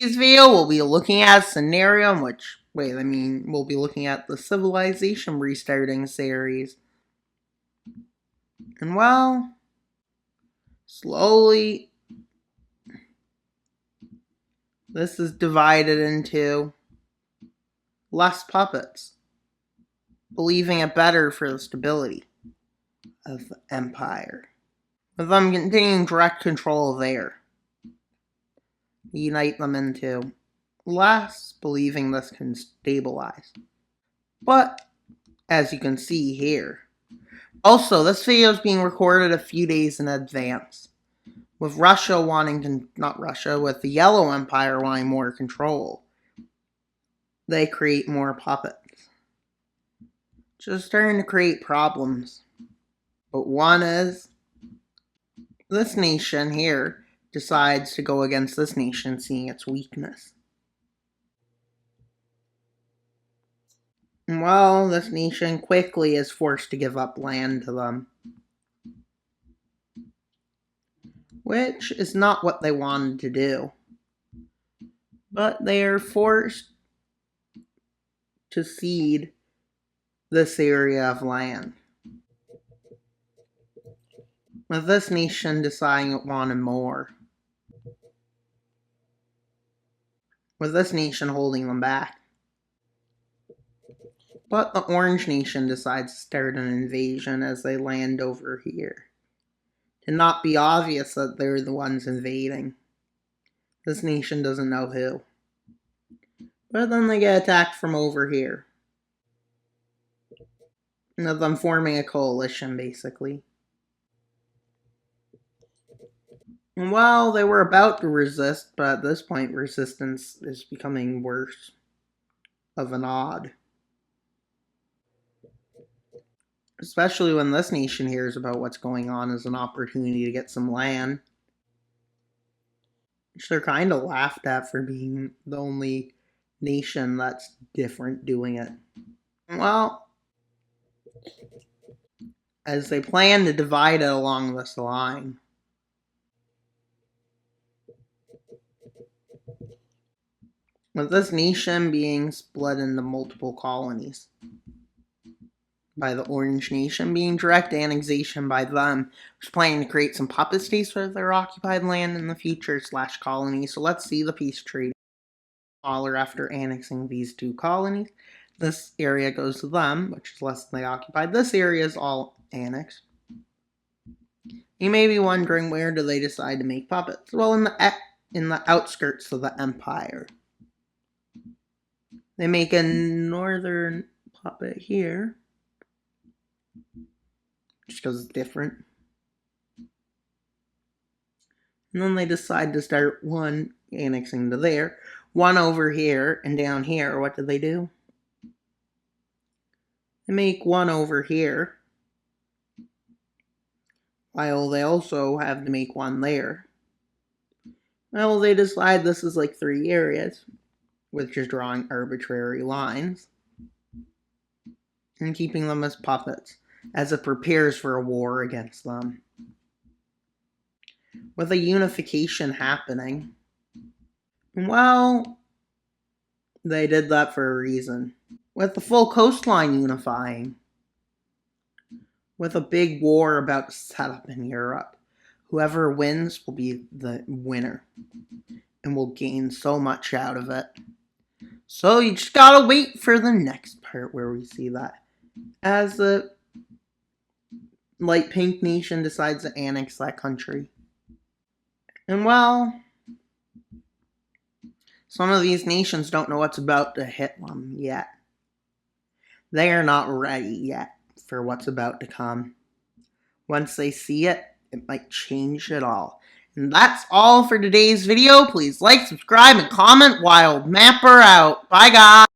Today's video, we'll be looking at a scenario in which, we'll be looking at the Civilization Restarting series. And well, slowly, this is divided into less puppets, believing it better for the stability of the Empire, with them containing direct control of air. Unite them into less, believing this can stabilize. But, as you can see here, also, this video is being recorded a few days in advance, with Russia wanting to, with the Yellow Empire wanting more control. They create more puppets. Just starting to create problems. But one is, this nation here decides to go against this nation, seeing its weakness. Well, this nation quickly is forced to give up land to them, which is not what they wanted to do. But they are forced to cede this area of land, with this nation deciding it wanted more, with this nation holding them back. But the Orange Nation decides to start an invasion as they land over here, to not be obvious that they're the ones invading. This nation doesn't know who. But then they get attacked from over here, of them forming a coalition, basically. And well, they were about to resist, but at this point, resistance is becoming worse of an odd. Especially when this nation hears about what's going on as an opportunity to get some land. Which they're kind of laughed at for being the only nation that's different doing it. Well, as they plan to divide it along this line, with this nation being split into multiple colonies, by the Orange Nation being direct annexation by them, who's planning to create some puppet states for their occupied land in the future / colony. So let's see the peace treaty. Smaller after annexing these two colonies. This area goes to them, which is less than they occupied. This area is all annexed. You may be wondering, where do they decide to make puppets? Well, in the outskirts of the empire. They make a northern puppet here, just because it's different. And then they decide to start one annexing to there, one over here, and down here, what do? They make one over here, while they also have to make one there. Well, they decide this is like 3 areas, with just drawing arbitrary lines, and keeping them as puppets, as it prepares for a war against them. With a unification happening, well, they did that for a reason. With the full coastline unifying, with a big war about to set up in Europe, whoever wins will be the winner, and will gain so much out of it. So you just gotta wait for the next part where we see that, as the light pink nation decides to annex that country. And well, some of these nations don't know what's about to hit them yet. They are not ready yet for what's about to come. Once they see it, it might change it all. And that's all for today's video. Please like, subscribe, and comment. Wild Mapper out. Bye, guys.